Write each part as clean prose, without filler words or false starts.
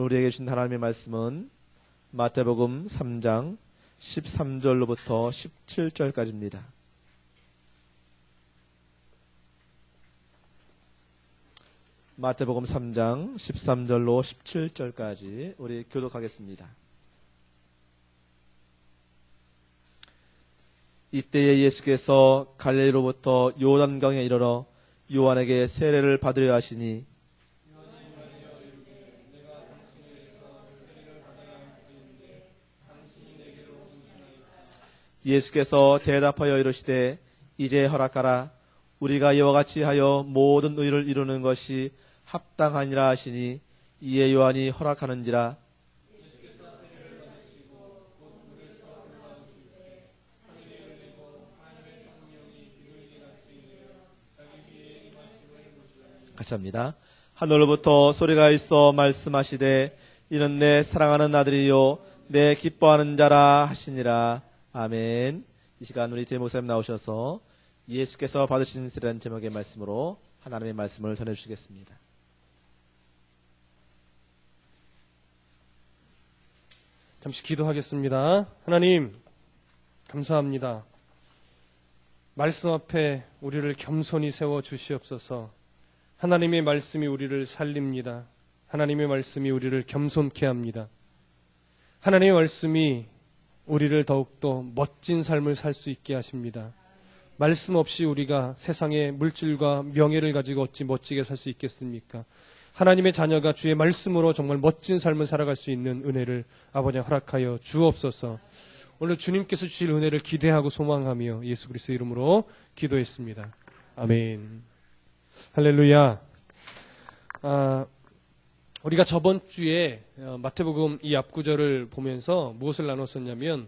우리에게 주신 하나님의 말씀은 마태복음 3장 13절로부터 17절까지입니다. 마태복음 3장 13절로 17절까지 우리 교독하겠습니다. 이때에 예수께서 갈릴리로부터 요단강에 이르러 요한에게 세례를 받으려 하시니 예수께서 대답하여 이르시되 이제 허락하라. 우리가 이와 같이 하여 모든 의를 이루는 것이 합당하니라 하시니 이에 요한이 허락하는지라. 같이 합니다. 하늘로부터 소리가 있어 말씀하시되 이는 내 사랑하는 아들이요 내 기뻐하는 자라 하시니라. 아멘. 이 시간 우리 대목사님 나오셔서 예수께서 받으신 세례라는 제목의 말씀으로 하나님의 말씀을 전해주시겠습니다. 잠시 기도하겠습니다. 하나님, 감사합니다. 말씀 앞에 우리를 겸손히 세워 주시옵소서. 하나님의 말씀이 우리를 살립니다. 하나님의 말씀이 우리를 겸손케 합니다. 하나님의 말씀이 우리를 더욱더 멋진 삶을 살 수 있게 하십니다. 말씀 없이 우리가 세상의 물질과 명예를 가지고 어찌 멋지게 살 수 있겠습니까? 하나님의 자녀가 주의 말씀으로 정말 멋진 삶을 살아갈 수 있는 은혜를 아버지 허락하여 주옵소서. 오늘 주님께서 주실 은혜를 기대하고 소망하며 예수 그리스도의 이름으로 기도했습니다. 아멘. 할렐루야. 우리가 저번 주에 마태복음 이 앞구절을 보면서 무엇을 나눴었냐면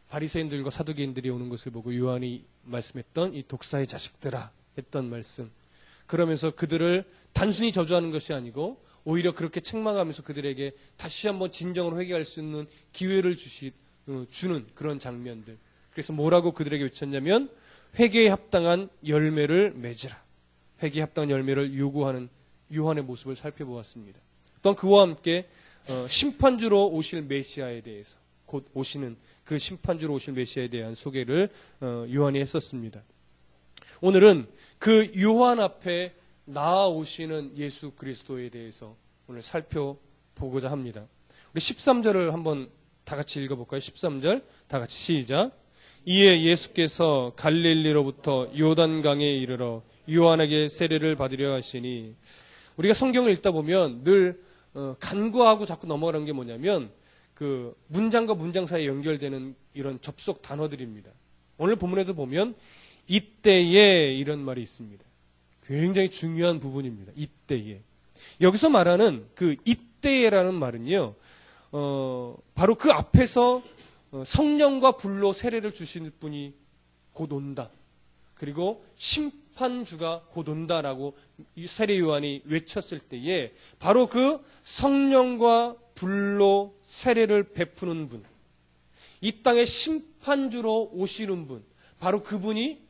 바리새인들과 사두개인들이 오는 것을 보고 요한이 말씀했던 이 독사의 자식들아 했던 말씀. 그러면서 그들을 단순히 저주하는 것이 아니고 오히려 그렇게 책망하면서 그들에게 다시 한번 진정으로 회개할 수 있는 기회를 주는 그런 장면들. 그래서 뭐라고 그들에게 외쳤냐면 회개에 합당한 열매를 맺으라. 회개에 합당한 열매를 요구하는 요한의 모습을 살펴보았습니다. 또한 그와 함께 심판주로 오실 메시아에 대해서 곧 오시는 그 심판주로 오실 메시아에 대한 소개를 요한이 했었습니다. 오늘은 그 요한 앞에 나아오시는 예수 그리스도에 대해서 오늘 살펴보고자 합니다. 우리 13절을 한번 다 같이 읽어볼까요? 13절 다 같이 시작. 이에 예수께서 갈릴리로부터 요단강에 이르러 요한에게 세례를 받으려 하시니. 우리가 성경을 읽다 보면 늘 간과하고 자꾸 넘어가는 게 뭐냐면 그 문장과 문장 사이에 연결되는 이런 접속 단어들입니다. 오늘 본문에도 보면 이때에 이런 말이 있습니다. 굉장히 중요한 부분입니다. 이때에. 여기서 말하는 그 이때에라는 말은요, 바로 그 앞에서 성령과 불로 세례를 주실 분이 곧 온다. 그리고 심판주가 곧 온다라고 세례 요한이 외쳤을 때에 바로 그 성령과 불로 세례를 베푸는 분, 이 땅의 심판주로 오시는 분, 바로 그분이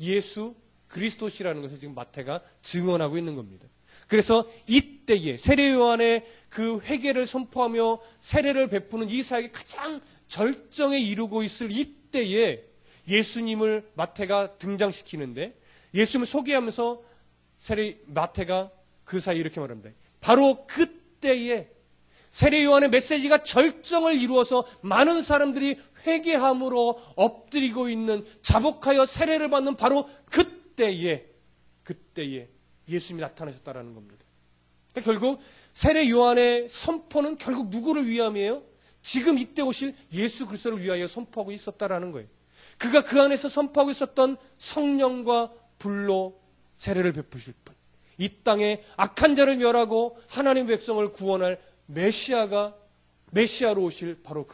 예수 그리스도시라는 것을 지금 마태가 증언하고 있는 겁니다. 그래서 이때에 세례 요한의 그 회개를 선포하며 세례를 베푸는 이 사역이 가장 절정에 이르고 있을 이때에 예수님을 마태가 등장시키는데 예수님을 소개하면서 마태가 그 사이 이렇게 말합니다. 바로 그때에 세례 요한의 메시지가 절정을 이루어서 많은 사람들이 회개함으로 엎드리고 있는 자복하여 세례를 받는 바로 그때에 예수님이 나타나셨다라는 겁니다. 그러니까 결국 세례 요한의 선포는 결국 누구를 위함이에요? 지금 이때 오실 예수 그리스도를 위하여 선포하고 있었다라는 거예요. 그가 그 안에서 선포하고 있었던 성령과 불로 세례를 베푸실 분, 이 땅에 악한 자를 멸하고 하나님의 백성을 구원할 메시아로 오실 바로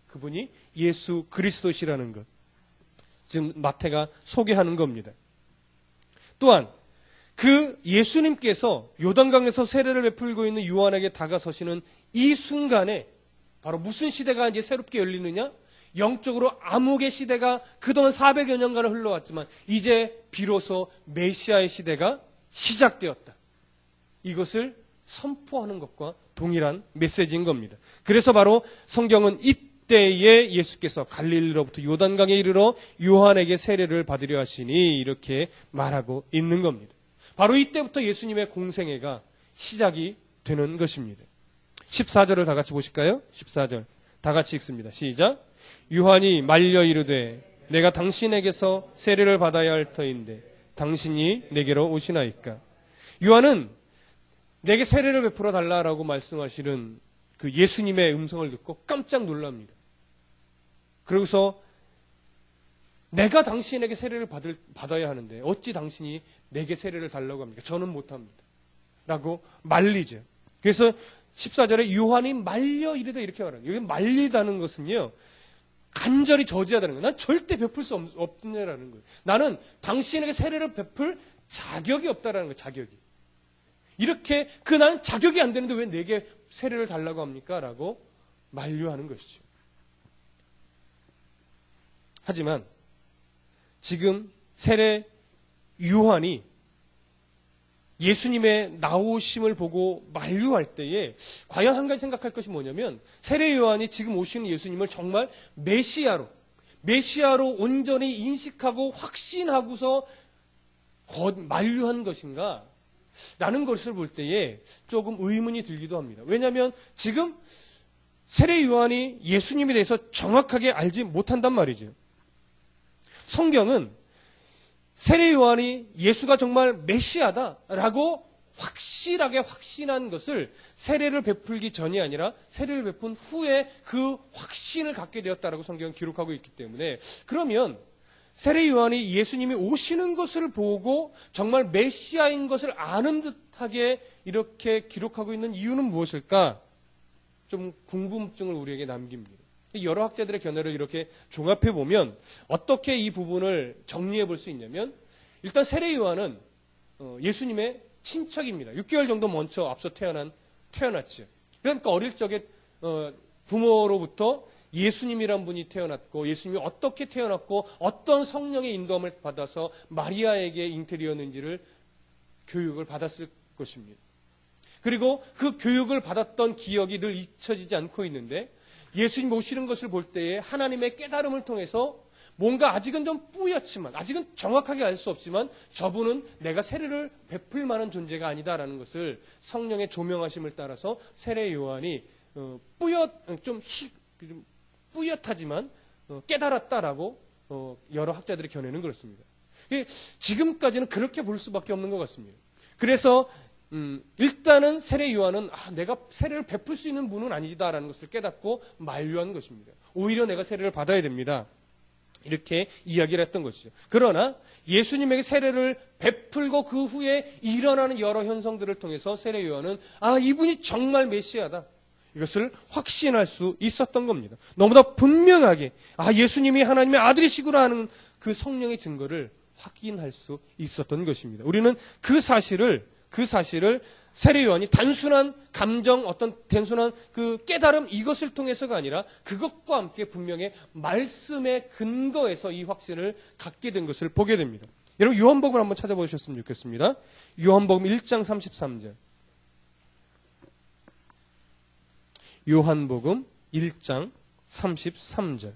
그분이 예수 그리스도시라는 것, 지금 마태가 소개하는 겁니다. 또한 그 예수님께서 요단강에서 세례를 베풀고 있는 요한에게 다가서시는 이 순간에 바로 무슨 시대가 이제 새롭게 열리느냐? 영적으로 암흑의 시대가 그동안 400여 년간을 흘러왔지만 이제 비로소 메시아의 시대가 시작되었다. 이것을 선포하는 것과 동일한 메시지인 겁니다. 그래서 바로 성경은 이때에 예수께서 갈릴리로부터 요단강에 이르러 요한에게 세례를 받으려 하시니 이렇게 말하고 있는 겁니다. 바로 이때부터 예수님의 공생애가 시작이 되는 것입니다. 14절을 다 같이 보실까요? 14절 다 같이 읽습니다. 시작. 요한이 말려 이르되 내가 당신에게서 세례를 받아야 할 터인데 당신이 내게로 오시나이까. 요한은 내게 세례를 베풀어 달라라고 말씀하시는 그 예수님의 음성을 듣고 깜짝 놀랍니다. 그러고서 내가 당신에게 세례를 받아야 하는데 어찌 당신이 내게 세례를 달라고 합니까? 저는 못합니다. 라고 말리죠. 그래서 14절에 요한이 말려 이르되 이렇게 말합니다. 여기 말리다는 것은요, 간절히 저지하다는 거예요. 난 절대 베풀 수 없느냐라는 거예요. 나는 당신에게 세례를 베풀 자격이 없다라는 거예요. 자격이. 이렇게 나는 자격이 안 되는데 왜 내게 세례를 달라고 합니까? 라고 만류하는 것이죠. 하지만 지금 세례 요한이 예수님의 나오심을 보고 만류할 때에 과연 한 가지 생각할 것이 뭐냐면 세례 요한이 지금 오시는 예수님을 정말 메시아로 온전히 인식하고 확신하고서 만류한 것인가? 라는 것을 볼 때에 조금 의문이 들기도 합니다. 왜냐하면 지금 세례 요한이 예수님에 대해서 정확하게 알지 못한단 말이죠. 성경은 세례 요한이 예수가 정말 메시아다라고 확실하게 확신한 것을 세례를 베풀기 전이 아니라 세례를 베푼 후에 그 확신을 갖게 되었다라고 성경은 기록하고 있기 때문에 그러면 세례 요한이 예수님이 오시는 것을 보고 정말 메시아인 것을 아는 듯하게 이렇게 기록하고 있는 이유는 무엇일까? 좀 궁금증을 우리에게 남깁니다. 여러 학자들의 견해를 이렇게 종합해 보면 어떻게 이 부분을 정리해 볼 수 있냐면 일단 세례 요한은 예수님의 친척입니다. 6개월 정도 먼저 앞서 태어났죠. 그러니까 어릴 적에 부모로부터 예수님이란 분이 태어났고 예수님이 어떻게 태어났고 어떤 성령의 인도함을 받아서 마리아에게 잉태되었는지를 교육을 받았을 것입니다. 그리고 그 교육을 받았던 기억이 늘 잊혀지지 않고 있는데 예수님 오시는 것을 볼 때에 하나님의 깨달음을 통해서 뭔가 아직은 좀 뿌옇지만 아직은 정확하게 알 수 없지만 저분은 내가 세례를 베풀 만한 존재가 아니다라는 것을 성령의 조명하심을 따라서 세례 요한이 좀 뿌옇하지만 깨달았다라고 여러 학자들의 견해는 그렇습니다. 지금까지는 그렇게 볼 수밖에 없는 것 같습니다. 그래서 일단은 세례 요한은 내가 세례를 베풀 수 있는 분은 아니다라는 것을 깨닫고 만류한 것입니다. 오히려 내가 세례를 받아야 됩니다. 이렇게 이야기를 했던 것이죠. 그러나 예수님에게 세례를 베풀고 그 후에 일어나는 여러 현상들을 통해서 세례 요한은 이분이 정말 메시아다. 이것을 확신할 수 있었던 겁니다. 너무나 분명하게 예수님이 하나님의 아들이시구나 하는 그 성령의 증거를 확인할 수 있었던 것입니다. 우리는 그 사실을 세례 요한이 단순한 감정, 단순한 그 깨달음 이것을 통해서가 아니라 그것과 함께 분명히 말씀의 근거에서 이 확신을 갖게 된 것을 보게 됩니다. 여러분 요한복음을 한번 찾아보셨으면 좋겠습니다. 요한복음 1장 33절. 요한복음 1장 33절.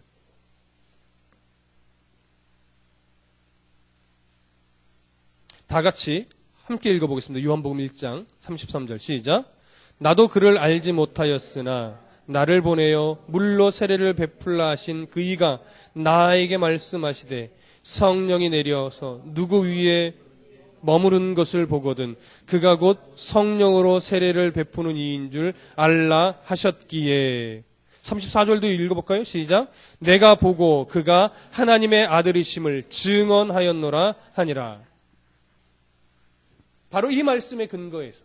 다 같이 함께 읽어보겠습니다. 요한복음 1장 33절 시작. 나도 그를 알지 못하였으나 나를 보내어 물로 세례를 베풀라 하신 그 이가 나에게 말씀하시되 성령이 내려서 누구 위에 머무른 것을 보거든 그가 곧 성령으로 세례를 베푸는 이인 줄 알라 하셨기에. 34절도 읽어볼까요? 시작. 내가 보고 그가 하나님의 아들이심을 증언하였노라 하니라. 바로 이 말씀의 근거에서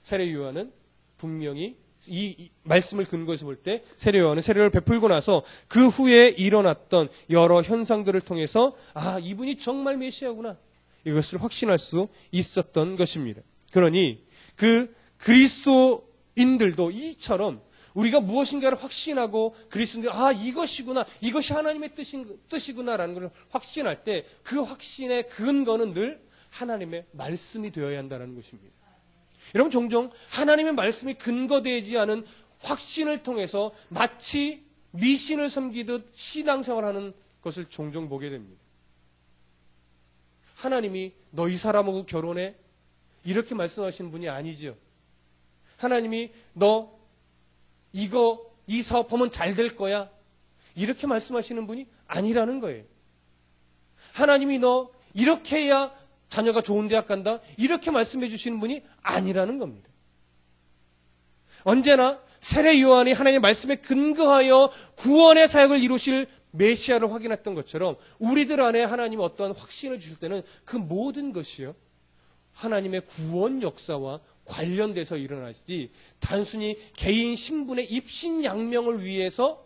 세례 요한은 분명히 이 말씀을 근거해서 볼 때 세례 요한은 세례를 베풀고 나서 그 후에 일어났던 여러 현상들을 통해서 이분이 정말 메시아구나 이것을 확신할 수 있었던 것입니다. 그러니 그 그리스도인들도 이처럼 우리가 무엇인가를 확신하고 그리스도인들 이것이구나 이것이 하나님의 뜻이구나라는 것을 확신할 때 그 확신의 근거는 늘 하나님의 말씀이 되어야 한다는 것입니다. 여러분, 종종 하나님의 말씀이 근거되지 않은 확신을 통해서 마치 미신을 섬기듯 신앙생활하는 것을 종종 보게 됩니다. 하나님이 너 이 사람하고 결혼해? 이렇게 말씀하시는 분이 아니죠. 하나님이 너 이 사업하면 잘 될 거야? 이렇게 말씀하시는 분이 아니라는 거예요. 하나님이 너 이렇게 해야 자녀가 좋은 대학 간다? 이렇게 말씀해 주시는 분이 아니라는 겁니다. 언제나 세례 요한이 하나님의 말씀에 근거하여 구원의 사역을 이루실 메시아를 확인했던 것처럼 우리들 안에 하나님이 어떠한 확신을 주실 때는 그 모든 것이요, 하나님의 구원 역사와 관련돼서 일어나지 단순히 개인 신분의 입신양명을 위해서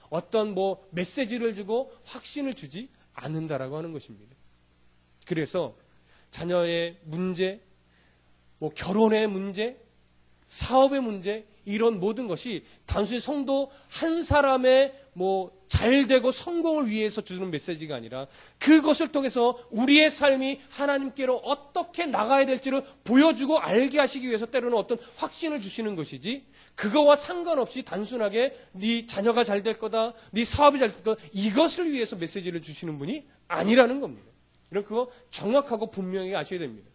어떤 메시지를 주고 확신을 주지 않는다라고 하는 것입니다. 그래서 자녀의 문제, 결혼의 문제, 사업의 문제, 이런 모든 것이 단순히 성도 한 사람의 잘되고 성공을 위해서 주는 메시지가 아니라 그것을 통해서 우리의 삶이 하나님께로 어떻게 나가야 될지를 보여주고 알게 하시기 위해서 때로는 어떤 확신을 주시는 것이지, 그거와 상관없이 단순하게 네 자녀가 잘 될 거다, 네 사업이 잘 될 거다, 이것을 위해서 메시지를 주시는 분이 아니라는 겁니다. 여러분, 그거 정확하고 분명히 아셔야 됩니다.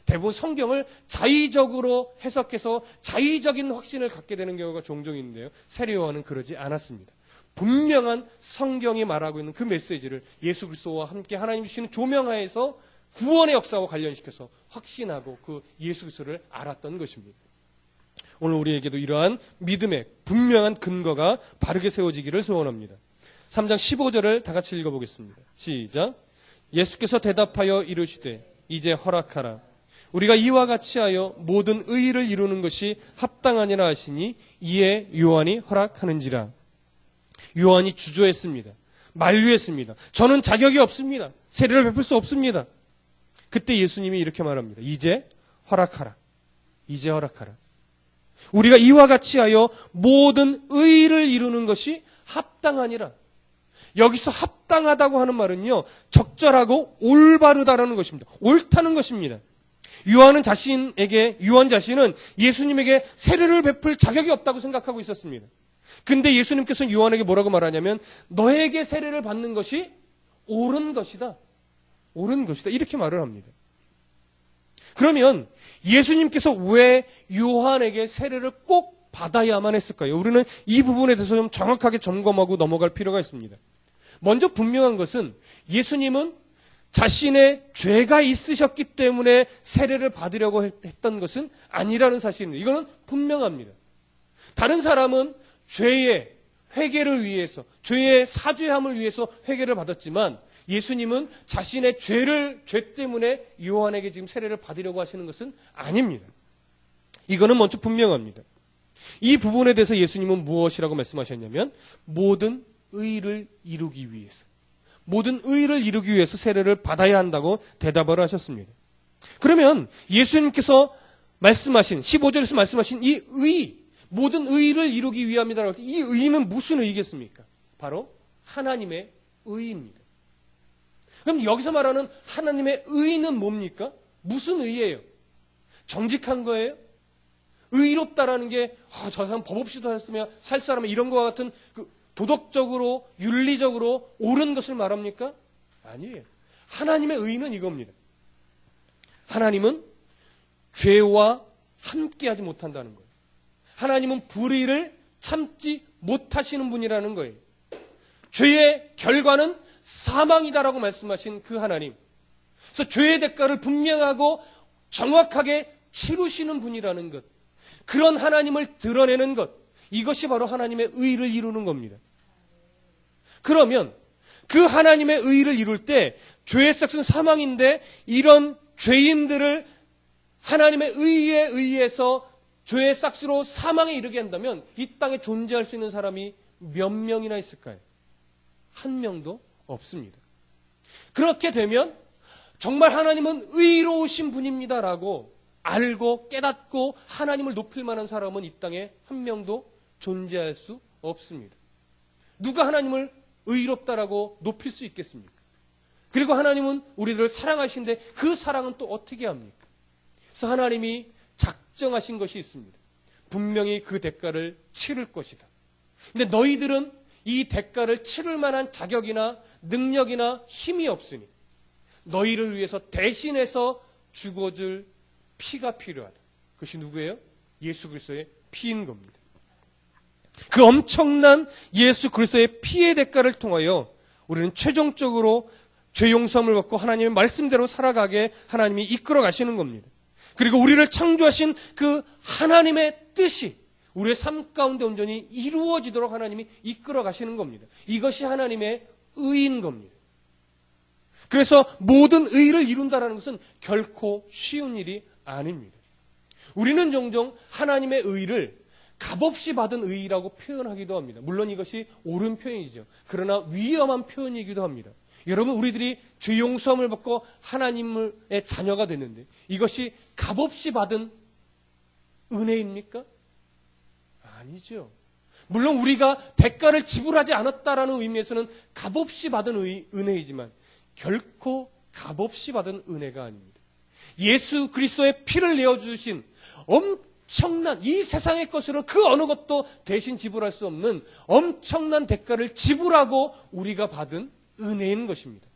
대부분 성경을 자의적으로 해석해서 자의적인 확신을 갖게 되는 경우가 종종 있는데요, 세례 요한은 그러지 않았습니다. 분명한 성경이 말하고 있는 그 메시지를 예수 그리스도와 함께 하나님 주시는 조명하에서 구원의 역사와 관련시켜서 확신하고 그 예수 그리스도를 알았던 것입니다. 오늘 우리에게도 이러한 믿음의 분명한 근거가 바르게 세워지기를 소원합니다. 3장 15절을 다 같이 읽어보겠습니다. 시작. 예수께서 대답하여 이르시되 이제 허락하라. 우리가 이와 같이 하여 모든 의의를 이루는 것이 합당하니라 하시니 이에 요한이 허락하는지라. 요한이 주저했습니다. 만류했습니다. 저는 자격이 없습니다. 세례를 베풀 수 없습니다. 그때 예수님이 이렇게 말합니다. 이제 허락하라. 이제 허락하라. 우리가 이와 같이 하여 모든 의의를 이루는 것이 합당하니라. 여기서 합당하다고 하는 말은요, 적절하고 올바르다라는 것입니다. 옳다는 것입니다. 요한 자신은 예수님에게 세례를 베풀 자격이 없다고 생각하고 있었습니다. 근데 예수님께서는 요한에게 뭐라고 말하냐면 너에게 세례를 받는 것이 옳은 것이다. 옳은 것이다. 이렇게 말을 합니다. 그러면 예수님께서 왜 요한에게 세례를 꼭 받아야만 했을까요? 우리는 이 부분에 대해서 좀 정확하게 점검하고 넘어갈 필요가 있습니다. 먼저 분명한 것은 예수님은 자신의 죄가 있으셨기 때문에 세례를 받으려고 했던 것은 아니라는 사실입니다. 이거는 분명합니다. 다른 사람은 죄의 회개를 위해서, 죄의 사죄함을 위해서 회개를 받았지만 예수님은 자신의 죄 때문에 요한에게 지금 세례를 받으려고 하시는 것은 아닙니다. 이거는 먼저 분명합니다. 이 부분에 대해서 예수님은 무엇이라고 말씀하셨냐면 모든 의를 이루기 위해서, 모든 의를 이루기 위해서 세례를 받아야 한다고 대답을 하셨습니다. 그러면 예수님께서 말씀하신 15절에서 말씀하신 이 의, 모든 의를 이루기 위함이라고 할 때 이 의는 무슨 의겠습니까? 바로 하나님의 의입니다. 그럼 여기서 말하는 하나님의 의는 뭡니까? 무슨 의예요? 정직한 거예요? 의롭다라는 게 저 사람 법 없이도 했으면 살 사람이 이런 것과 같은 도덕적으로 윤리적으로 옳은 것을 말합니까? 아니에요. 하나님의 의는 이겁니다. 하나님은 죄와 함께하지 못한다는 거예요. 하나님은 불의를 참지 못하시는 분이라는 거예요. 죄의 결과는 사망이다라고 말씀하신 그 하나님. 그래서 죄의 대가를 분명하고 정확하게 치르시는 분이라는 것. 그런 하나님을 드러내는 것. 이것이 바로 하나님의 의를 이루는 겁니다. 그러면 그 하나님의 의를 이룰 때 죄의 삭은 사망인데 이런 죄인들을 하나님의 의에 의해서 죄의 싹스로 사망에 이르게 한다면 이 땅에 존재할 수 있는 사람이 몇 명이나 있을까요? 한 명도 없습니다. 그렇게 되면 정말 하나님은 의로우신 분입니다라고 알고 깨닫고 하나님을 높일 만한 사람은 이 땅에 한 명도 존재할 수 없습니다. 누가 하나님을 의롭다라고 높일 수 있겠습니까? 그리고 하나님은 우리들을 사랑하시는데 그 사랑은 또 어떻게 합니까? 그래서 하나님이 작정하신 것이 있습니다. 분명히 그 대가를 치를 것이다. 근데 너희들은 이 대가를 치를 만한 자격이나 능력이나 힘이 없으니 너희를 위해서 대신해서 죽어줄 피가 필요하다. 그것이 누구예요? 예수 그리스도의 피인 겁니다. 그 엄청난 예수 그리스도의 피의 대가를 통하여 우리는 최종적으로 죄 용서함을 받고 하나님의 말씀대로 살아가게 하나님이 이끌어 가시는 겁니다. 그리고 우리를 창조하신 그 하나님의 뜻이 우리의 삶 가운데 온전히 이루어지도록 하나님이 이끌어 가시는 겁니다. 이것이 하나님의 의인 겁니다. 그래서 모든 의를 이룬다는 것은 결코 쉬운 일이 아닙니다. 우리는 종종 하나님의 의를 값없이 받은 의라고 표현하기도 합니다. 물론 이것이 옳은 표현이죠. 그러나 위험한 표현이기도 합니다. 여러분, 우리들이 죄 용서함을 받고 하나님의 자녀가 됐는데 이것이 값없이 받은 은혜입니까? 아니죠. 물론 우리가 대가를 지불하지 않았다라는 의미에서는 값없이 받은 은혜이지만 결코 값없이 받은 은혜가 아닙니다. 예수 그리스도의 피를 내어주신 엄청난 이 세상의 것으로 그 어느 것도 대신 지불할 수 없는 엄청난 대가를 지불하고 우리가 받은 은혜인 것입니다.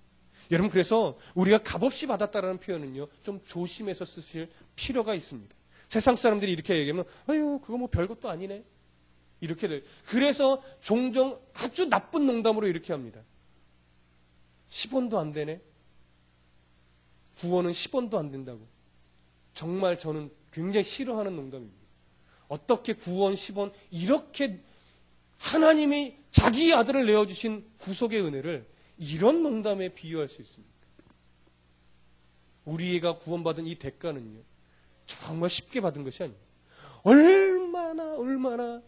여러분, 그래서 우리가 값없이 받았다라는 표현은요, 좀 조심해서 쓰실 필요가 있습니다. 세상 사람들이 이렇게 얘기하면 아유, 그거 뭐 별것도 아니네. 이렇게 돼요. 그래서 종종 아주 나쁜 농담으로 이렇게 합니다. 10원도 안 되네. 구원은 10원도 안 된다고. 정말 저는 굉장히 싫어하는 농담입니다. 어떻게 구원 10원 이렇게 하나님이 자기 아들을 내어주신 구속의 은혜를 이런 농담에 비유할 수 있습니까? 우리가 구원받은 이 대가는요, 정말 쉽게 받은 것이 아닙니다. 얼마나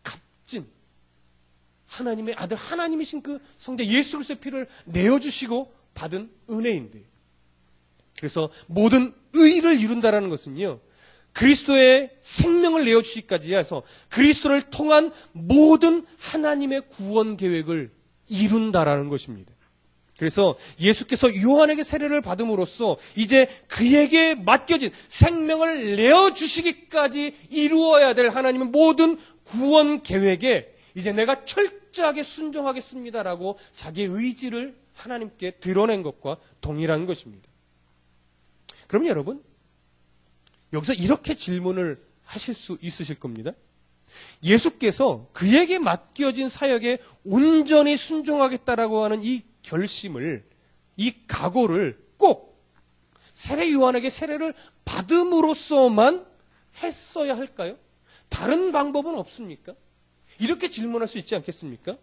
값진 하나님의 아들, 하나님이신 그 성자 예수 그리스도의 피를 내어주시고 받은 은혜인데, 그래서 모든 의를 이룬다라는 것은요, 그리스도의 생명을 내어주시기까지 해서 그리스도를 통한 모든 하나님의 구원 계획을 이룬다라는 것입니다. 그래서 예수께서 요한에게 세례를 받음으로써 이제 그에게 맡겨진 생명을 내어주시기까지 이루어야 될 하나님의 모든 구원 계획에 이제 내가 철저하게 순종하겠습니다라고 자기의 의지를 하나님께 드러낸 것과 동일한 것입니다. 그럼 여러분, 여기서 이렇게 질문을 하실 수 있으실 겁니다. 예수께서 그에게 맡겨진 사역에 온전히 순종하겠다라고 하는 이 결심을, 이 각오를 꼭 세례 요한에게 세례를 받음으로써만 했어야 할까요? 다른 방법은 없습니까? 이렇게 질문할 수 있지 않겠습니까?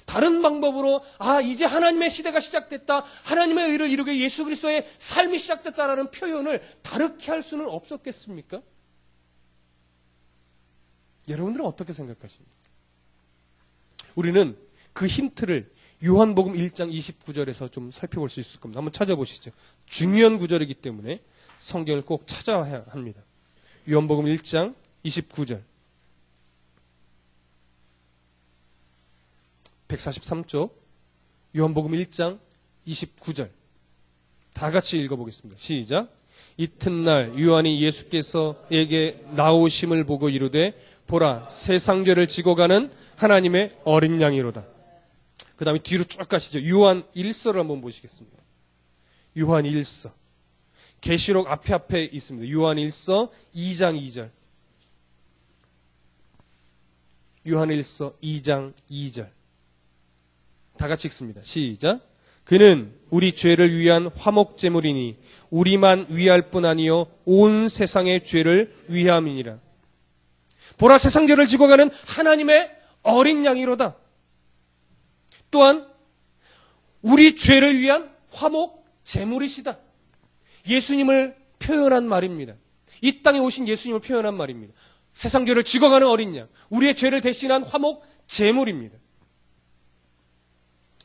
다른 방법으로 이제 하나님의 시대가 시작됐다, 하나님의 의를 이루게 예수 그리스도의 삶이 시작됐다라는 표현을 다르게 할 수는 없었겠습니까? 여러분들은 어떻게 생각하십니까? 우리는 그 힌트를 요한복음 1장 29절에서 좀 살펴볼 수 있을 겁니다. 한번 찾아보시죠. 중요한 구절이기 때문에 성경을 꼭 찾아야 합니다. 요한복음 1장 29절. 143쪽 요한복음 1장 29절 다 같이 읽어보겠습니다. 시작. 이튿날 요한이 예수께서에게 나오심을 보고 이르되 보라, 세상 죄를 지고 가는 하나님의 어린 양이로다. 그 다음에 뒤로 쭉 가시죠. 요한 1서를 한번 보시겠습니다. 요한 1서. 계시록 앞에 있습니다. 요한 1서 2장 2절. 요한 1서 2장 2절. 다 같이 읽습니다. 시작. 그는 우리 죄를 위한 화목제물이니 우리만 위할 뿐 아니요 온 세상의 죄를 위함이니라. 보라, 세상 죄를 지고 가는 하나님의 어린 양이로다. 또한 우리 죄를 위한 화목제물이시다. 예수님을 표현한 말입니다. 이 땅에 오신 예수님을 표현한 말입니다. 세상 죄를 지고 가는 어린 양, 우리의 죄를 대신한 화목제물입니다.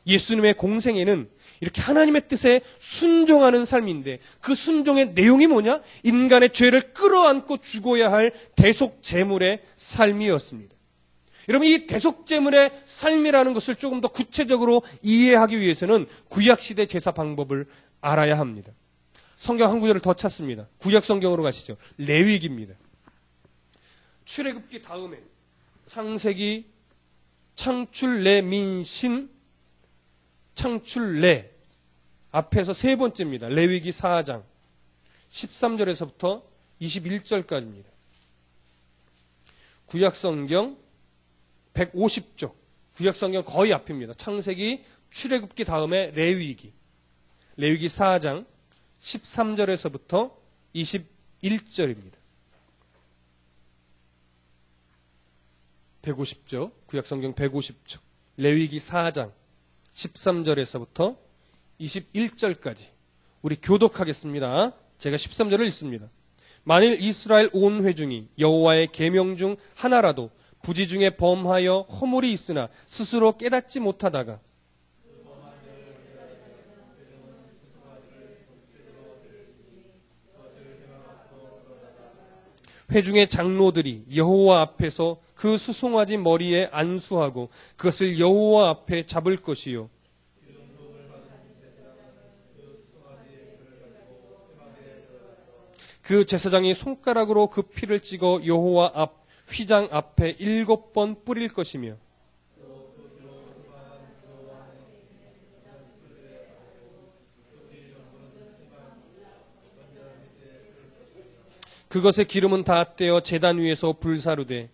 예수님의 공생애는 이렇게 하나님의 뜻에 순종하는 삶인데, 그 순종의 내용이 뭐냐? 인간의 죄를 끌어안고 죽어야 할 대속제물의 삶이었습니다. 여러분, 이 대속제물의 삶이라는 것을 조금 더 구체적으로 이해하기 위해서는 구약시대 제사 방법을 알아야 합니다. 성경 한 구절을 더 찾습니다. 구약 성경으로 가시죠. 레위기입니다. 출애굽기 다음에 창세기, 창출래, 민신, 창출래 앞에서 세 번째입니다. 레위기 4장 13절에서부터 21절까지입니다. 구약성경 150쪽, 구약성경 거의 앞입니다. 창세기, 출애굽기 다음에 레위기 4장 13절에서부터 21절입니다. 150쪽, 구약성경 150쪽, 레위기 4장 13절에서부터 21절까지 우리 교독하겠습니다. 제가 13절을 읽습니다. 만일 이스라엘 온 회중이 여호와의 계명 중 하나라도 부지 중에 범하여 허물이 있으나 스스로 깨닫지 못하다가 회중의 장로들이 여호와 앞에서 그 수송아지 머리에 안수하고 그것을 여호와 앞에 잡을 것이요 그 제사장이 손가락으로 그 피를 찍어 여호와 앞 휘장 앞에 7번 뿌릴 것이며 그것의 기름은 다 떼어 제단 위에서 불사르되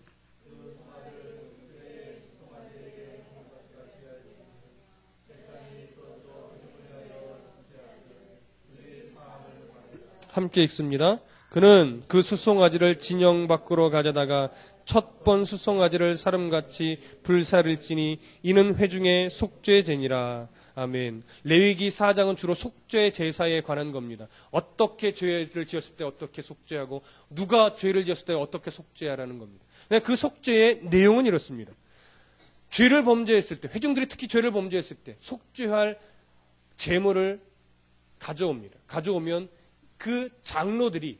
함께 읽습니다. 그는 그 수송아지를 진영 밖으로 가져다가 첫 번 수송아지를 사름같이 불사를지니 이는 회중의 속죄제니라. 아멘. 레위기 4장은 주로 속죄 제사에 관한 겁니다. 어떻게 죄를 지었을 때 어떻게 속죄하고 누가 죄를 지었을 때 어떻게 속죄하라는 겁니다. 그 속죄의 내용은 이렇습니다. 죄를 범죄했을 때, 회중들이 특히 죄를 범죄했을 때 속죄할 제물을 가져옵니다. 가져오면 그 장로들이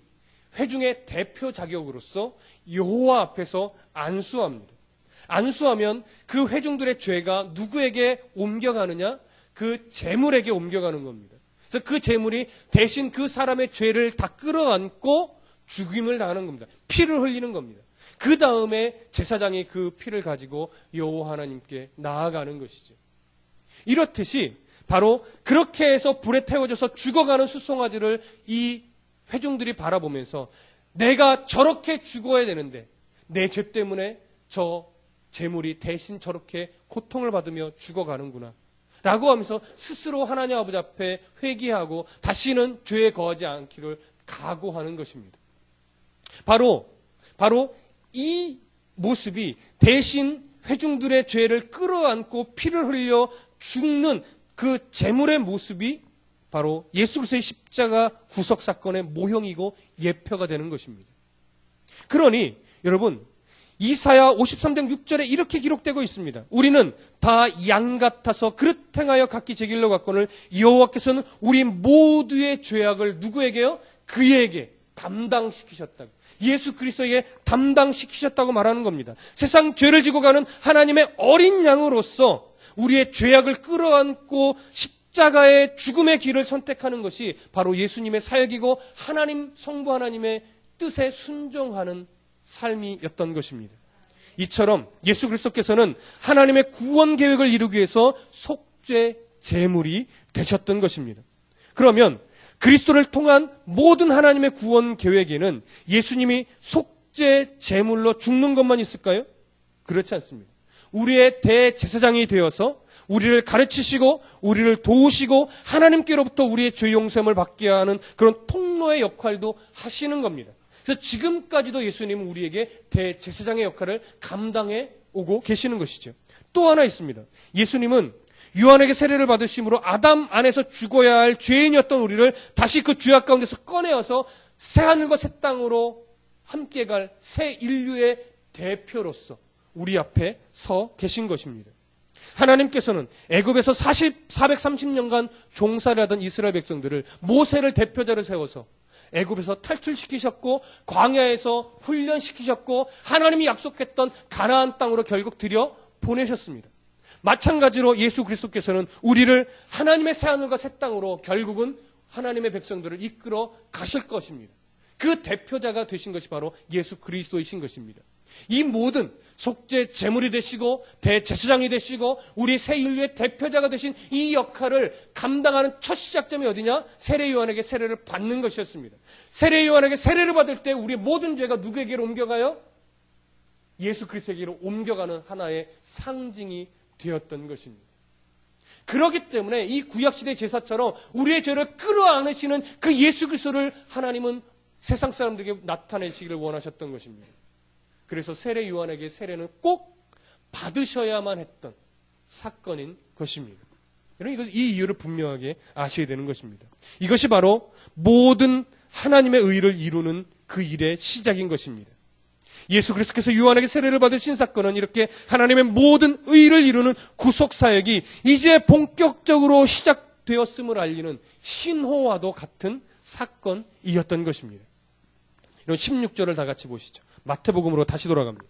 회중의 대표 자격으로서 여호와 앞에서 안수합니다. 안수하면 그 회중들의 죄가 누구에게 옮겨가느냐? 그 제물에게 옮겨가는 겁니다. 그래서 그 제물이 대신 그 사람의 죄를 다 끌어안고 죽임을 당하는 겁니다. 피를 흘리는 겁니다. 그 다음에 제사장이 그 피를 가지고 여호와 하나님께 나아가는 것이죠. 이렇듯이 바로 그렇게 해서 불에 태워져서 죽어가는 수송아지를 이 회중들이 바라보면서 내가 저렇게 죽어야 되는데 내 죄 때문에 저 제물이 대신 저렇게 고통을 받으며 죽어가는구나 라고 하면서 스스로 하나님 아버지 앞에 회개하고 다시는 죄에 거하지 않기를 각오하는 것입니다. 바로 이 모습이 대신 회중들의 죄를 끌어안고 피를 흘려 죽는 그 제물의 모습이 바로 예수 그리스도의 십자가 구속 사건의 모형이고 예표가 되는 것입니다. 그러니 여러분 이사야 53장 6절에 이렇게 기록되고 있습니다. 우리는 다 양 같아서 그릇 행하여 각기 제 길로 갔거늘 여호와께서는 우리 모두의 죄악을 누구에게요? 그에게 담당시키셨다고. 예수 그리스도에게 담당시키셨다고 말하는 겁니다. 세상 죄를 지고 가는 하나님의 어린 양으로서 우리의 죄악을 끌어안고 십자가의 죽음의 길을 선택하는 것이 바로 예수님의 사역이고 하나님 성부 하나님의 뜻에 순종하는 삶이었던 것입니다. 이처럼 예수 그리스도께서는 하나님의 구원 계획을 이루기 위해서 속죄 제물이 되셨던 것입니다. 그러면 그리스도를 통한 모든 하나님의 구원 계획에는 예수님이 속죄 제물로 죽는 것만 있을까요? 그렇지 않습니다. 우리의 대제사장이 되어서 우리를 가르치시고 우리를 도우시고 하나님께로부터 우리의 죄 용서함을 받게 하는 그런 통로의 역할도 하시는 겁니다. 그래서 지금까지도 예수님은 우리에게 대제사장의 역할을 감당해 오고 계시는 것이죠. 또 하나 있습니다. 예수님은 요한에게 세례를 받으심으로 아담 안에서 죽어야 할 죄인이었던 우리를 다시 그 죄악 가운데서 꺼내어서 새하늘과 새 땅으로 함께 갈 새 인류의 대표로서 우리 앞에 서 계신 것입니다. 하나님께서는 애굽에서 430년간 종살이 하던 이스라엘 백성들을 모세를 대표자로 세워서 애굽에서 탈출시키셨고 광야에서 훈련시키셨고 하나님이 약속했던 가나안 땅으로 결국 들여 보내셨습니다. 마찬가지로 예수 그리스도께서는 우리를 하나님의 새하늘과 새 땅으로 결국은 하나님의 백성들을 이끌어 가실 것입니다. 그 대표자가 되신 것이 바로 예수 그리스도이신 것입니다. 이 모든 속죄 제물이 되시고 대제사장이 되시고 우리 새 인류의 대표자가 되신 이 역할을 감당하는 첫 시작점이 어디냐? 세례 요한에게 세례를 받는 것이었습니다. 세례 요한에게 세례를 받을 때 우리의 모든 죄가 누구에게로 옮겨가요? 예수 그리스도에게로 옮겨가는 하나의 상징이 되었던 것입니다. 그렇기 때문에 이 구약시대 제사처럼 우리의 죄를 끌어안으시는 그 예수 그리스도를 하나님은 세상 사람들에게 나타내시기를 원하셨던 것입니다. 그래서 세례 요한에게 세례는 꼭 받으셔야만 했던 사건인 것입니다. 여러분, 이 이유를 분명하게 아셔야 되는 것입니다. 이것이 바로 모든 하나님의 의를 이루는 그 일의 시작인 것입니다. 예수 그리스도께서 요한에게 세례를 받으신 사건은 이렇게 하나님의 모든 의를 이루는 구속사역이 이제 본격적으로 시작되었음을 알리는 신호와도 같은 사건이었던 것입니다. 이런 16절을 다 같이 보시죠. 마태복음으로 다시 돌아갑니다.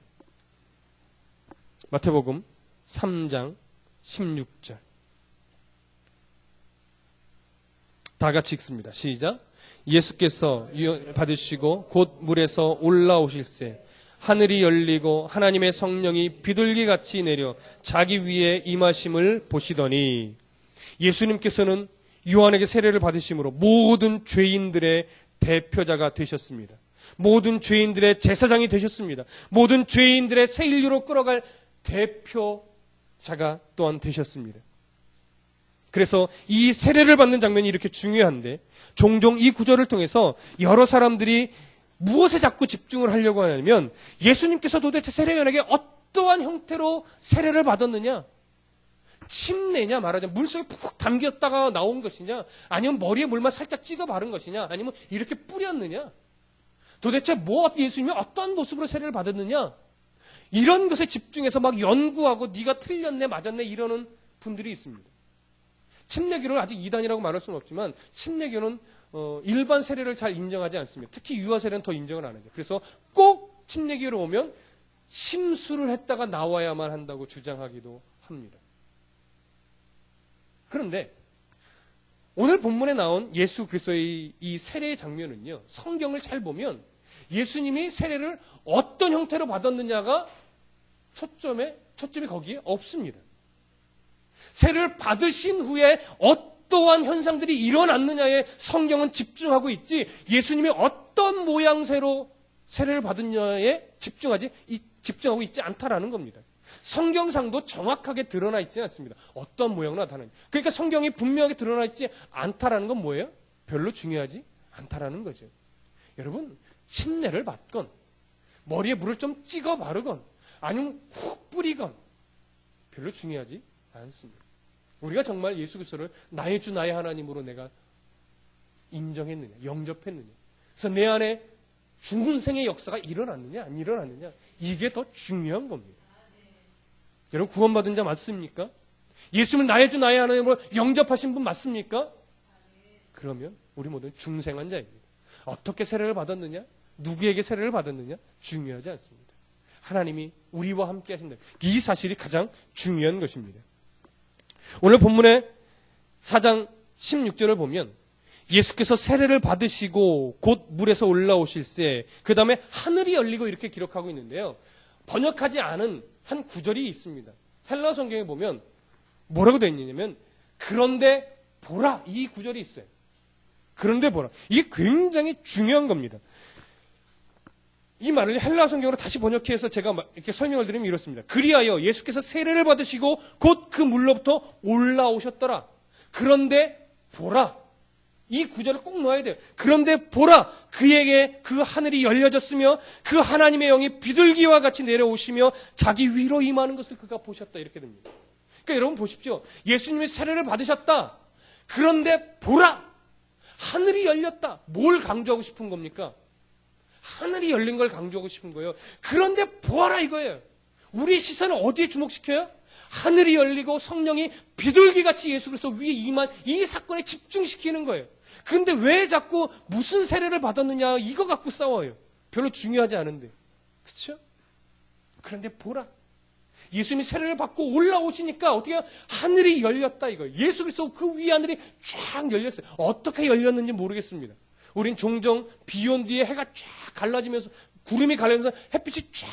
마태복음 3장 16절. 다 같이 읽습니다. 시작. 예수께서 받으시고 곧 물에서 올라오실새 하늘이 열리고 하나님의 성령이 비둘기같이 내려 자기 위에 임하심을 보시더니, 예수님께서는 요한에게 세례를 받으심으로 모든 죄인들의 대표자가 되셨습니다. 모든 죄인들의 제사장이 되셨습니다. 모든 죄인들의 새 인류로 끌어갈 대표자가 또한 되셨습니다. 그래서 이 세례를 받는 장면이 이렇게 중요한데, 종종 이 구절을 통해서 여러 사람들이 무엇에 자꾸 집중을 하려고 하냐면, 예수님께서 도대체 세례 요한에게 어떠한 형태로 세례를 받았느냐? 침내냐, 말하자면 물속에 푹 담겼다가 나온 것이냐, 아니면 머리에 물만 살짝 찍어 바른 것이냐, 아니면 이렇게 뿌렸느냐? 도대체 예수님이 어떤 모습으로 세례를 받았느냐? 이런 것에 집중해서 막 연구하고 네가 틀렸네, 맞았네 이러는 분들이 있습니다. 침례교를 아직 이단이라고 말할 수는 없지만 침례교는 일반 세례를 잘 인정하지 않습니다. 특히 유아 세례는 더 인정을 안 하죠. 그래서 꼭 침례교로 오면 침수를 했다가 나와야만 한다고 주장하기도 합니다. 그런데 오늘 본문에 나온 예수 그리스도의 이 세례의 장면은요, 성경을 잘 보면 예수님이 세례를 어떤 형태로 받았느냐가 초점이 거기에 없습니다. 세례를 받으신 후에 어떠한 현상들이 일어났느냐에 성경은 집중하고 있지, 예수님이 어떤 모양새로 세례를 받았느냐에 집중하고 있지 않다라는 겁니다. 성경상도 정확하게 드러나 있지 않습니다. 어떤 모양으로 나타나는지. 그러니까 성경이 분명하게 드러나 있지 않다라는 건 뭐예요? 별로 중요하지 않다라는 거죠. 여러분, 침례를 받건 머리에 물을 좀 찍어 바르건 아니면 훅 뿌리건 별로 중요하지 않습니다. 우리가 정말 예수 그리스도를 나의 주 나의 하나님으로 내가 인정했느냐, 영접했느냐, 그래서 내 안에 중생의 역사가 일어났느냐 안 일어났느냐, 이게 더 중요한 겁니다. 여러분, 구원받은 자 맞습니까? 예수님을 나의 주 나의 하나님으로 영접하신 분 맞습니까? 그러면 우리 모두는 중생한 자입니다. 어떻게 세례를 받았느냐, 누구에게 세례를 받았느냐 중요하지 않습니다. 하나님이 우리와 함께 하신다, 이 사실이 가장 중요한 것입니다. 오늘 본문의 4장 16절을 보면 예수께서 세례를 받으시고 곧 물에서 올라오실새, 그 다음에 하늘이 열리고 이렇게 기록하고 있는데요, 번역하지 않은 한 구절이 있습니다. 헬라 성경에 보면 뭐라고 되어 있냐면 그런데 보라, 이 구절이 있어요. 그런데 보라, 이게 굉장히 중요한 겁니다. 이 말을 헬라 성경으로 다시 번역해서 제가 이렇게 설명을 드리면 이렇습니다. 그리하여 예수께서 세례를 받으시고 곧 그 물로부터 올라오셨더라. 그런데 보라, 이 구절을 꼭 넣어야 돼요. 그런데 보라, 그에게 그 하늘이 열려졌으며 그 하나님의 영이 비둘기와 같이 내려오시며 자기 위로 임하는 것을 그가 보셨다, 이렇게 됩니다. 그러니까 여러분 보십시오. 예수님이 세례를 받으셨다. 그런데 보라, 하늘이 열렸다. 뭘 강조하고 싶은 겁니까? 하늘이 열린 걸 강조하고 싶은 거예요. 그런데 보아라 이거예요. 우리의 시선을 어디에 주목시켜요? 하늘이 열리고 성령이 비둘기같이 예수 그리스도 위에 임한 이 사건에 집중시키는 거예요. 그런데 왜 자꾸 무슨 세례를 받았느냐 이거 갖고 싸워요? 별로 중요하지 않은데. 그렇죠? 그런데 보라, 예수님이 세례를 받고 올라오시니까 어떻게 하늘이 열렸다 이거예요. 예수 그리스도 그 위에 하늘이 쫙 열렸어요. 어떻게 열렸는지 모르겠습니다. 우린 종종 비 온 뒤에 해가 쫙 갈라지면서 구름이 갈라지면서 햇빛이 쫙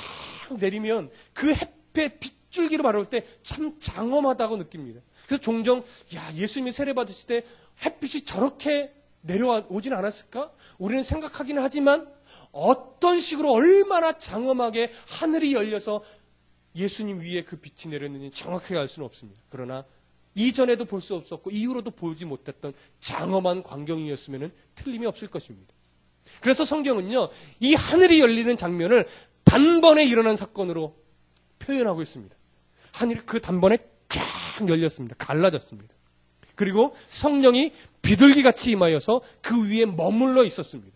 내리면 그 햇빛 빗줄기로 바라볼 때 참 장엄하다고 느낍니다. 그래서 종종 예수님이 세례 받으실 때 햇빛이 저렇게 내려오진 않았을까? 우리는 생각하기는 하지만 어떤 식으로 얼마나 장엄하게 하늘이 열려서 예수님 위에 그 빛이 내렸는지 정확하게 알 수는 없습니다. 그러나 이전에도 볼 수 없었고 이후로도 보지 못했던 장엄한 광경이었으면 틀림이 없을 것입니다. 그래서 성경은요, 이 하늘이 열리는 장면을 단번에 일어난 사건으로 표현하고 있습니다. 하늘이 그 단번에 쫙 열렸습니다. 갈라졌습니다. 그리고 성령이 비둘기같이 임하여서 그 위에 머물러 있었습니다.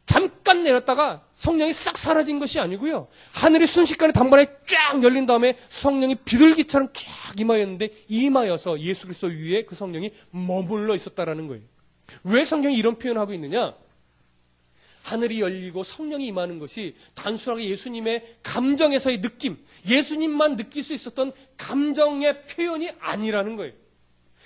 잠깐 내렸다가 성령이 싹 사라진 것이 아니고요. 하늘이 순식간에 단번에 쫙 열린 다음에 성령이 비둘기처럼 쫙 임하여서 예수 그리스도 위에 그 성령이 머물러 있었다라는 거예요. 왜 성경이 이런 표현을 하고 있느냐? 하늘이 열리고 성령이 임하는 것이 단순하게 예수님의 감정에서의 느낌, 예수님만 느낄 수 있었던 감정의 표현이 아니라는 거예요.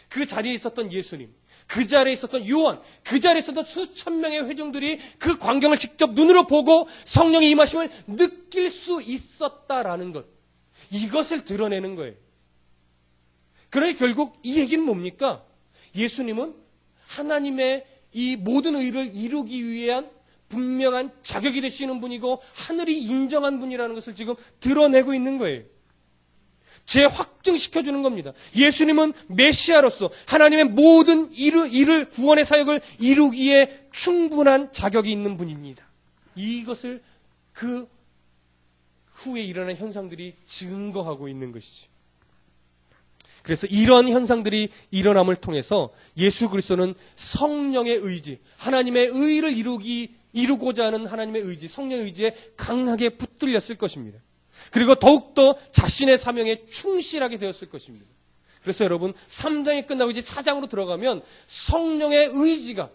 그 자리에 있었던 예수님, 그 자리에 있었던 요한, 그 자리에 있었던 수천 명의 회중들이 그 광경을 직접 눈으로 보고 성령의 임하심을 느낄 수 있었다라는 것. 이것을 드러내는 거예요. 그러니 결국 이 얘기는 뭡니까? 예수님은 하나님의 이 모든 의를 이루기 위한 분명한 자격이 되시는 분이고 하늘이 인정한 분이라는 것을 지금 드러내고 있는 거예요. 재확증시켜주는 겁니다. 예수님은 메시아로서 하나님의 모든 일을 구원의 사역을 이루기에 충분한 자격이 있는 분입니다. 이것을 그 후에 일어난 현상들이 증거하고 있는 것이죠. 그래서 이런 현상들이 일어남을 통해서 예수 그리스도는 성령의 의지, 하나님의 의를 이루고자 하는 하나님의 의지, 성령의 의지에 강하게 붙들렸을 것입니다. 그리고 더욱더 자신의 사명에 충실하게 되었을 것입니다. 그래서 여러분 3장이 끝나고 이제 4장으로 들어가면 성령의 의지가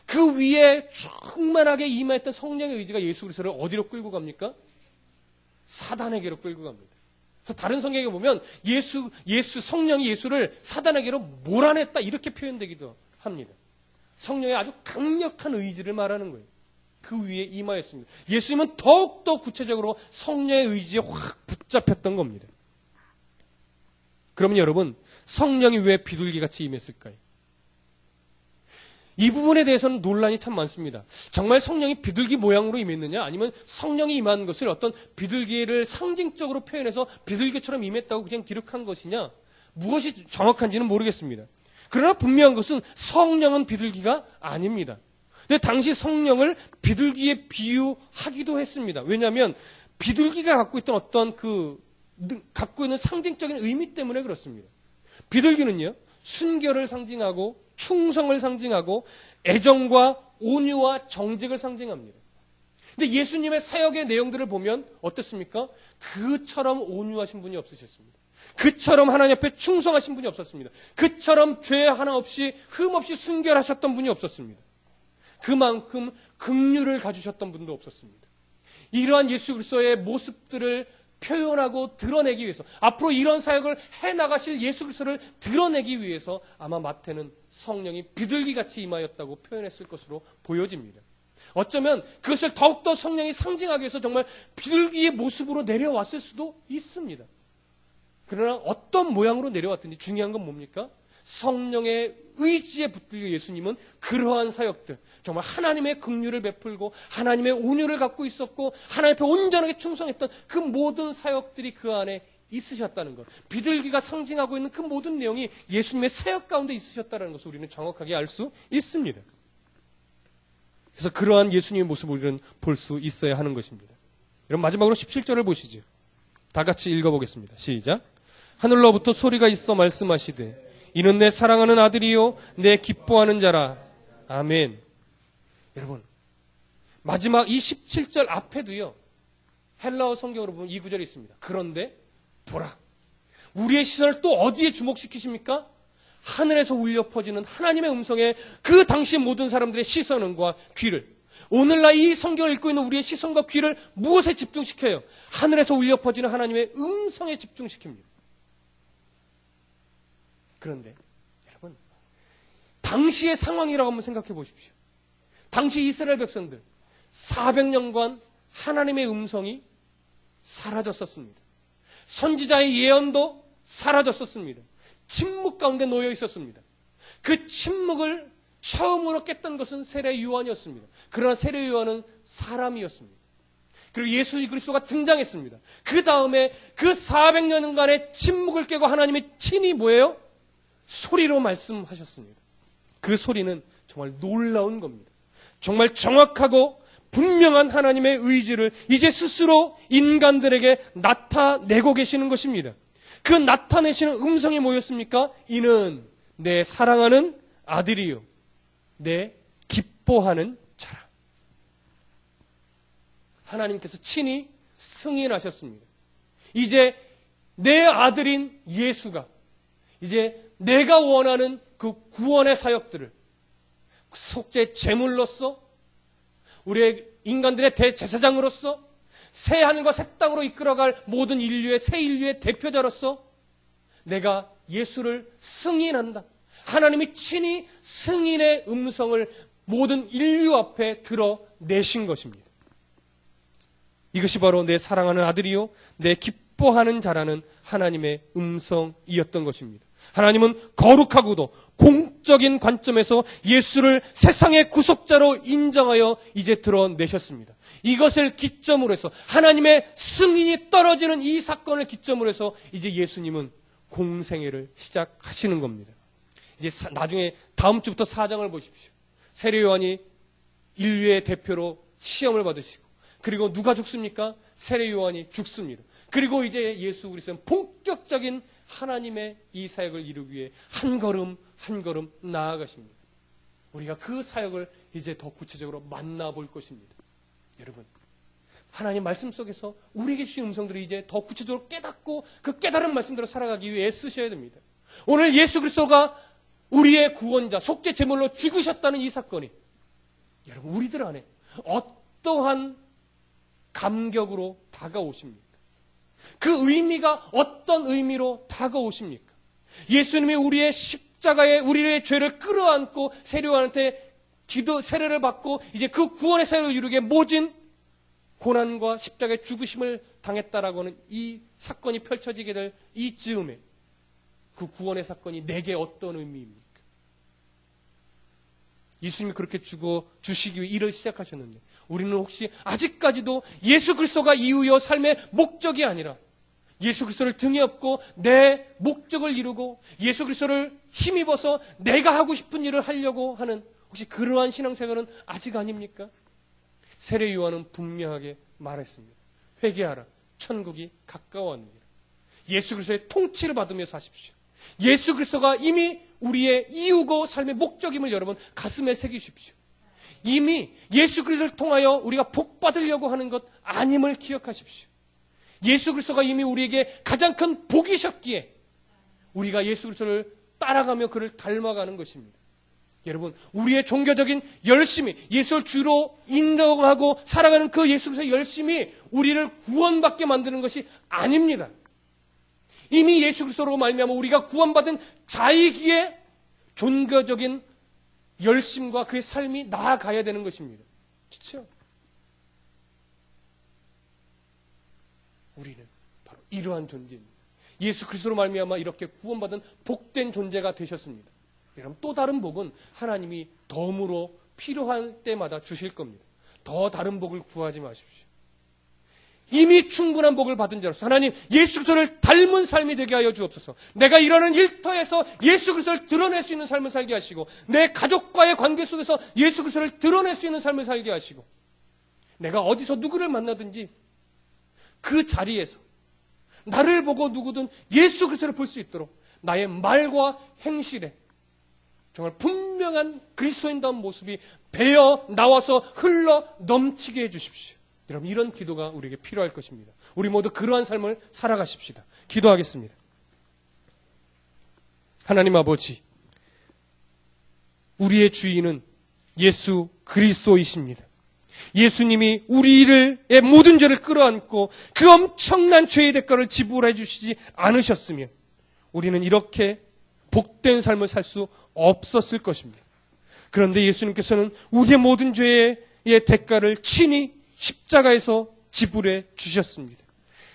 그 위에 충만하게 임했던 성령의 의지가 예수 그리스도를 어디로 끌고 갑니까? 사단에게로 끌고 갑니다. 그래서 다른 성경에 보면 성령이 예수를 사단에게로 몰아냈다 이렇게 표현되기도 합니다. 성령의 아주 강력한 의지를 말하는 거예요. 그 위에 임하였습니다. 예수님은 더욱더 구체적으로 성령의 의지에 확 붙잡혔던 겁니다. 그러면 여러분, 성령이 왜 비둘기같이 임했을까요? 이 부분에 대해서는 논란이 참 많습니다. 정말 성령이 비둘기 모양으로 임했느냐, 아니면 성령이 임한 것을 어떤 비둘기를 상징적으로 표현해서 비둘기처럼 임했다고 그냥 기록한 것이냐, 무엇이 정확한지는 모르겠습니다. 그러나 분명한 것은 성령은 비둘기가 아닙니다. 근데 당시 성령을 비둘기에 비유하기도 했습니다. 왜냐하면 비둘기가 갖고 있던 어떤 갖고 있는 상징적인 의미 때문에 그렇습니다. 비둘기는요, 순결을 상징하고 충성을 상징하고 애정과 온유와 정직을 상징합니다. 근데 예수님의 사역의 내용들을 보면 어떻습니까? 그처럼 온유하신 분이 없으셨습니다. 그처럼 하나님 앞에 충성하신 분이 없었습니다. 그처럼 죄 하나 없이 흠없이 순결하셨던 분이 없었습니다. 그만큼 긍휼을 가지셨던 분도 없었습니다. 이러한 예수 그리스도의 모습들을 표현하고 드러내기 위해서, 앞으로 이런 사역을 해나가실 예수 그리스도를 드러내기 위해서 아마 마태는 성령이 비둘기같이 임하였다고 표현했을 것으로 보여집니다. 어쩌면 그것을 더욱더 성령이 상징하기 위해서 정말 비둘기의 모습으로 내려왔을 수도 있습니다. 그러나 어떤 모양으로 내려왔든지 중요한 건 뭡니까? 성령의 의지에 붙들려 예수님은 그러한 사역들, 정말 하나님의 긍휼을 베풀고 하나님의 온유를 갖고 있었고 하나님 앞에 온전하게 충성했던 그 모든 사역들이 그 안에 있으셨다는 것, 비둘기가 상징하고 있는 그 모든 내용이 예수님의 사역 가운데 있으셨다는 것을 우리는 정확하게 알 수 있습니다. 그래서 그러한 예수님의 모습을 우리는 볼 수 있어야 하는 것입니다. 여러분, 마지막으로 17절을 보시죠. 다 같이 읽어보겠습니다. 시작. 하늘로부터 소리가 있어 말씀하시되 이는 내 사랑하는 아들이요 내 기뻐하는 자라. 아멘. 여러분, 마지막 이 17절 앞에도요, 헬라어 성경으로 보면 이 구절이 있습니다. 그런데 보라, 우리의 시선을 또 어디에 주목시키십니까? 하늘에서 울려 퍼지는 하나님의 음성에 그 당시 모든 사람들의 시선과 귀를, 오늘날 이 성경을 읽고 있는 우리의 시선과 귀를 무엇에 집중시켜요? 하늘에서 울려 퍼지는 하나님의 음성에 집중시킵니다. 그런데 여러분, 당시의 상황이라고 한번 생각해 보십시오. 당시 이스라엘 백성들 400년간 하나님의 음성이 사라졌었습니다. 선지자의 예언도 사라졌었습니다. 침묵 가운데 놓여 있었습니다. 그 침묵을 처음으로 깼던 것은 세례 요한이었습니다. 그러나 세례 요한은 사람이었습니다. 그리고 예수 그리스도가 등장했습니다. 그 다음에 그 400년간의 침묵을 깨고 하나님의 친히 뭐예요? 소리로 말씀하셨습니다. 그 소리는 정말 놀라운 겁니다. 정말 정확하고 분명한 하나님의 의지를 이제 스스로 인간들에게 나타내고 계시는 것입니다. 그 나타내시는 음성이 뭐였습니까? 이는 내 사랑하는 아들이요 내 기뻐하는 자라. 하나님께서 친히 승인하셨습니다. 이제 내 아들인 예수가 이제 내가 원하는 그 구원의 사역들을 속죄 제물로서 우리의 인간들의 대제사장으로서 새 하늘과 새 땅으로 이끌어갈 모든 인류의 새 인류의 대표자로서 내가 예수를 승인한다. 하나님이 친히 승인의 음성을 모든 인류 앞에 드러내신 것입니다. 이것이 바로 내 사랑하는 아들이요 내 기뻐하는 자라는 하나님의 음성이었던 것입니다. 하나님은 거룩하고도 공적인 관점에서 예수를 세상의 구속자로 인정하여 이제 드러내셨습니다. 이것을 기점으로 해서 하나님의 승인이 떨어지는 이 사건을 기점으로 해서 이제 예수님은 공생애를 시작하시는 겁니다. 이제 나중에 다음 주부터 4장을 보십시오. 세례 요한이 인류의 대표로 시험을 받으시고 그리고 누가 죽습니까? 세례 요한이 죽습니다. 그리고 이제 예수 그리스도는 본격적인 하나님의 이 사역을 이루기 위해 한 걸음 한 걸음 나아가십니다. 우리가 그 사역을 이제 더 구체적으로 만나볼 것입니다. 여러분, 하나님 말씀 속에서 우리에게 주신 음성들을 이제 더 구체적으로 깨닫고 그 깨달은 말씀대로 살아가기 위해 애쓰셔야 됩니다. 오늘 예수 그리스도가 우리의 구원자, 속죄 제물로 죽으셨다는 이 사건이 여러분 우리들 안에 어떠한 감격으로 다가오십니까? 그 의미가 어떤 의미로 다가오십니까? 예수님이 우리의 십자가에 우리의 죄를 끌어안고 세례요한한테 세례를 받고 이제 그 구원의 사역을 이루게 모진 고난과 십자가의 죽으심을 당했다라고 하는 이 사건이 펼쳐지게 될 이 즈음에 그 구원의 사건이 내게 어떤 의미입니까? 예수님이 그렇게 주시기 위해 일을 시작하셨는데 우리는 혹시 아직까지도 예수 그리스도가 이유여 삶의 목적이 아니라 예수 그리스도를 등에 업고 내 목적을 이루고 예수 그리스도를 힘입어서 내가 하고 싶은 일을 하려고 하는 혹시 그러한 신앙생활은 아직 아닙니까? 세례 요한은 분명하게 말했습니다. 회개하라. 천국이 가까웠느니라. 예수 그리스도의 통치를 받으며 사십시오. 예수 그리스도가 이미 우리의 이유고 삶의 목적임을 여러분 가슴에 새기십시오. 이미 예수 그리스도를 통하여 우리가 복 받으려고 하는 것 아님을 기억하십시오. 예수 그리스도가 이미 우리에게 가장 큰 복이셨기에 우리가 예수 그리스도를 따라가며 그를 닮아가는 것입니다. 여러분, 우리의 종교적인 열심이 예수를 주로 인정하고 살아가는 그 예수 그리스도의 열심이 우리를 구원받게 만드는 것이 아닙니다. 이미 예수 그리스도로 말미암아 우리가 구원받은 자이기에 종교적인 열심과 그의 삶이 나아가야 되는 것입니다. 그렇죠? 우리는 바로 이러한 존재입니다. 예수 그리스도로 말미암아 이렇게 구원받은 복된 존재가 되셨습니다. 여러분, 또 다른 복은 하나님이 덤으로 필요할 때마다 주실 겁니다. 더 다른 복을 구하지 마십시오. 이미 충분한 복을 받은 자로서 하나님 예수 그리스도를 닮은 삶이 되게 하여 주옵소서. 내가 이러는 일터에서 예수 그리스도를 드러낼 수 있는 삶을 살게 하시고 내 가족과의 관계 속에서 예수 그리스도를 드러낼 수 있는 삶을 살게 하시고 내가 어디서 누구를 만나든지 그 자리에서 나를 보고 누구든 예수 그리스도를 볼 수 있도록 나의 말과 행실에 정말 분명한 그리스도인다운 모습이 배어 나와서 흘러 넘치게 해주십시오. 여러분, 이런 기도가 우리에게 필요할 것입니다. 우리 모두 그러한 삶을 살아가십시다. 기도하겠습니다. 하나님 아버지, 우리의 주인은 예수 그리스도이십니다. 예수님이 우리의 모든 죄를 끌어안고 그 엄청난 죄의 대가를 지불해 주시지 않으셨으면 우리는 이렇게 복된 삶을 살 수 없었을 것입니다. 그런데 예수님께서는 우리의 모든 죄의 대가를 친히 십자가에서 지불해 주셨습니다.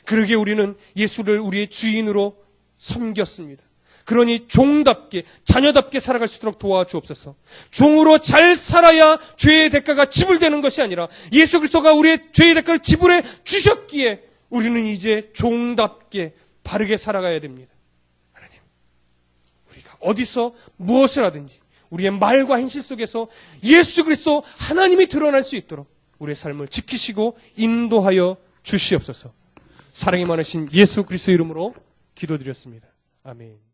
그러기에 우리는 예수를 우리의 주인으로 섬겼습니다. 그러니 종답게 자녀답게 살아갈 수 있도록 도와주옵소서. 종으로 잘 살아야 죄의 대가가 지불되는 것이 아니라 예수 그리스도가 우리의 죄의 대가를 지불해 주셨기에 우리는 이제 종답게 바르게 살아가야 됩니다. 하나님, 우리가 어디서 무엇을 하든지 우리의 말과 행실 속에서 예수 그리스도 하나님이 드러날 수 있도록 우리의 삶을 지키시고 인도하여 주시옵소서. 사랑이 많으신 예수 그리스도 이름으로 기도드렸습니다. 아멘.